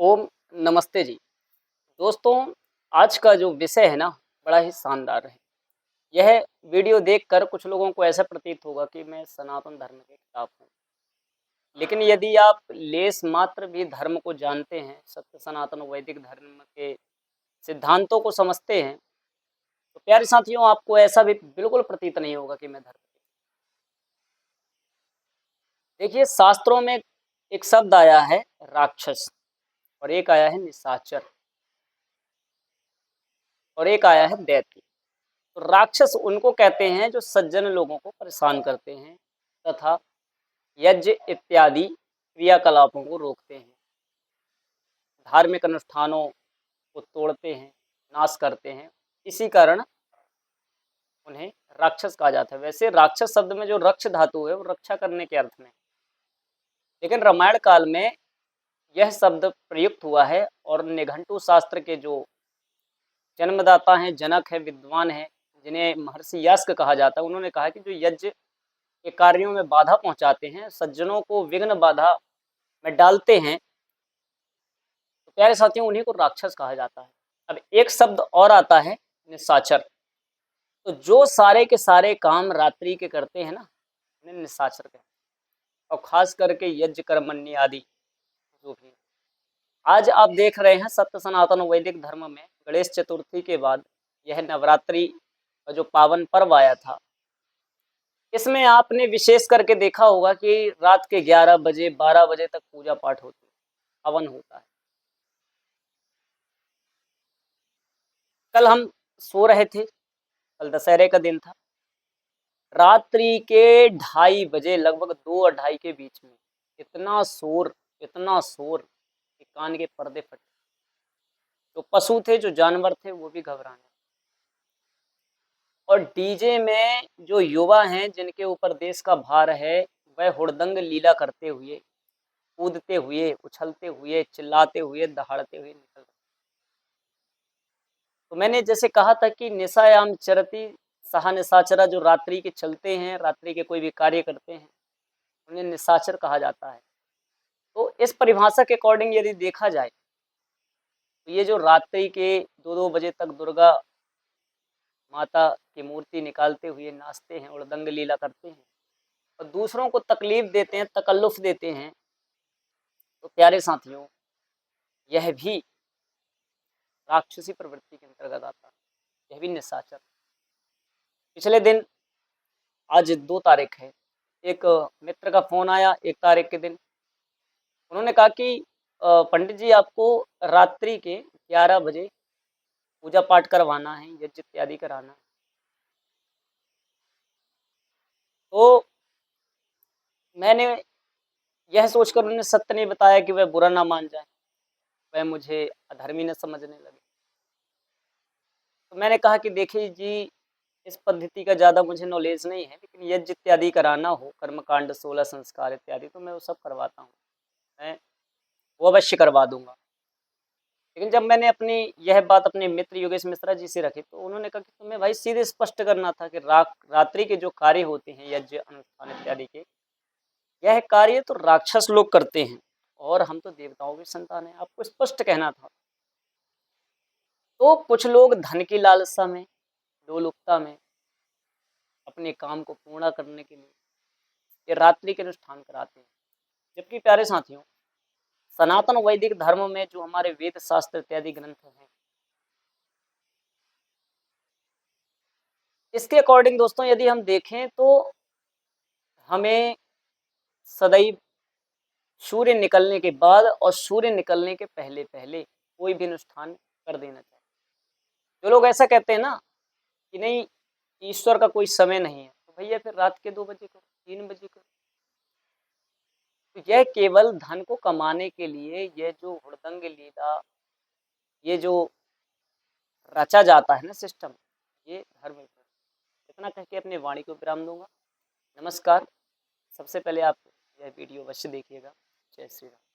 ओम नमस्ते जी। दोस्तों, आज का जो विषय है ना, बड़ा ही शानदार है। यह वीडियो देखकर कुछ लोगों को ऐसा प्रतीत होगा कि मैं सनातन धर्म के खिलाफ हूँ। लेकिन यदि आप लेश मात्र भी धर्म को जानते हैं, सत्य सनातन वैदिक धर्म के सिद्धांतों को समझते हैं, तो प्यारे साथियों, आपको ऐसा भी बिल्कुल प्रतीत नहीं होगा कि मैं धर्म देखिए, शास्त्रों में एक शब्द आया है राक्षस और एक आया है निशाचर और एक आया है दैत्य। तो राक्षस उनको कहते हैं जो सज्जन लोगों को परेशान करते हैं तथा यज्ञ इत्यादि क्रियाकलापों को रोकते हैं, धार्मिक अनुष्ठानों को तोड़ते हैं, नाश करते हैं। इसी कारण उन्हें राक्षस कहा जाता है। वैसे राक्षस शब्द में जो रक्ष धातु है वो रक्षा करने के अर्थ में, लेकिन रामायण काल में यह शब्द प्रयुक्त हुआ है और निघंटु शास्त्र के जो जन्मदाता हैं, जनक है, विद्वान है, जिन्हें महर्षि यास्क कहा जाता है, उन्होंने कहा कि जो यज्ञ के कार्यों में बाधा पहुंचाते हैं, सज्जनों को विघ्न बाधा में डालते हैं, तो प्यारे साथियों उन्हीं को राक्षस कहा जाता है। अब एक शब्द और आता है निशाचर। तो जो सारे के सारे काम रात्रि के करते हैं ना, उन्हें निशाचर कहते हैं। और खास करके यज्ञ कर्मण्य आदि जो भी आज आप देख रहे हैं सत्य सनातन वैदिक धर्म में गणेश चतुर्थी के बाद यह नवरात्रि का जो पावन पर्व आया था, इसमें आपने विशेष करके देखा होगा कि रात के 11 बजे 12 बजे तक पूजा पाठ होती है, हवन होता है। कल हम सो रहे थे, कल दशहरे का दिन था। रात्रि के 2:30 बजे लगभग 2 और 2:30 के बीच में इतना शोर कि कान के पर्दे फटे। जो पशु थे, जो जानवर थे, वो भी घबराने। और डीजे में जो युवा हैं जिनके ऊपर देश का भार है, वह हुड़दंग लीला करते हुए, कूदते हुए, उछलते हुए, चिल्लाते हुए, दहाड़ते हुए निकल रहे। तो मैंने जैसे कहा था कि निशायाम चरति सहा निशाचरा, जो रात्रि के चलते हैं, रात्रि के कोई भी कार्य करते हैं, उन्हें निशाचर कहा जाता है। तो इस परिभाषा के अकॉर्डिंग यदि देखा जाए, तो ये जो रात्रि के 2-2 बजे तक दुर्गा माता की मूर्ति निकालते हुए नाचते हैं, उड़दंग लीला करते हैं और दूसरों को तकलीफ देते हैं, तकल्लुफ देते हैं, तो प्यारे साथियों यह भी राक्षसी प्रवृत्ति के अंतर्गत आता है। यह भी निशाचर। पिछले दिन, आज 2 तारीख है, एक मित्र का फोन आया 1 तारीख के दिन। उन्होंने कहा कि पंडित जी आपको रात्रि के 11 बजे पूजा पाठ करवाना है, यज्ञ इत्यादि कराना है। तो मैंने यह सोचकर उन्हें सत्य नहीं बताया कि वह बुरा ना मान जाए, वह मुझे अधर्मी न समझने लगे। तो मैंने कहा कि देखिए जी, इस पद्धति का ज़्यादा मुझे नॉलेज नहीं है, लेकिन यज्ञ इत्यादि कराना हो, कर्मकांड 16 संस्कार इत्यादि, तो मैं वो सब करवाता हूँ। मैं वो अवश्य करवा दूँगा। लेकिन जब मैंने अपनी यह बात अपने मित्र योगेश मिश्रा जी से रखी, तो उन्होंने कहा कि तुम्हें भाई सीधे स्पष्ट करना था कि रात्रि के जो कार्य होते हैं, यज्ञ अनुष्ठान इत्यादि के, यह कार्य तो राक्षस लोग करते हैं और हम तो देवताओं की संतान हैं। आपको स्पष्ट कहना था। तो कुछ लोग धन की लालसा में, लोलुपता में, अपने काम को पूर्ण करने के लिए ये रात्रि के अनुष्ठान कराते हैं। जबकि प्यारे साथियों, सनातन वैदिक धर्म में जो हमारे वेद शास्त्र इत्यादि ग्रंथ हैं, इसके अकॉर्डिंग दोस्तों यदि हम देखें तो हमें सदैव सूर्य निकलने के बाद और सूर्य निकलने के पहले पहले कोई भी अनुष्ठान कर देना चाहिए। जो लोग ऐसा कहते हैं ना कि नहीं, ईश्वर का कोई समय नहीं है, तो भैया फिर रात के 2 बजे करो, 3 बजे करो। तो यह केवल धन को कमाने के लिए, यह जो हुड़दंग लीला, ये जो रचा जाता है ना सिस्टम, ये धर्म विपरीत। इतना कह के अपनी वाणी को विराम दूंगा। नमस्कार। सबसे पहले आप यह वीडियो अवश्य देखिएगा। जय श्री राम।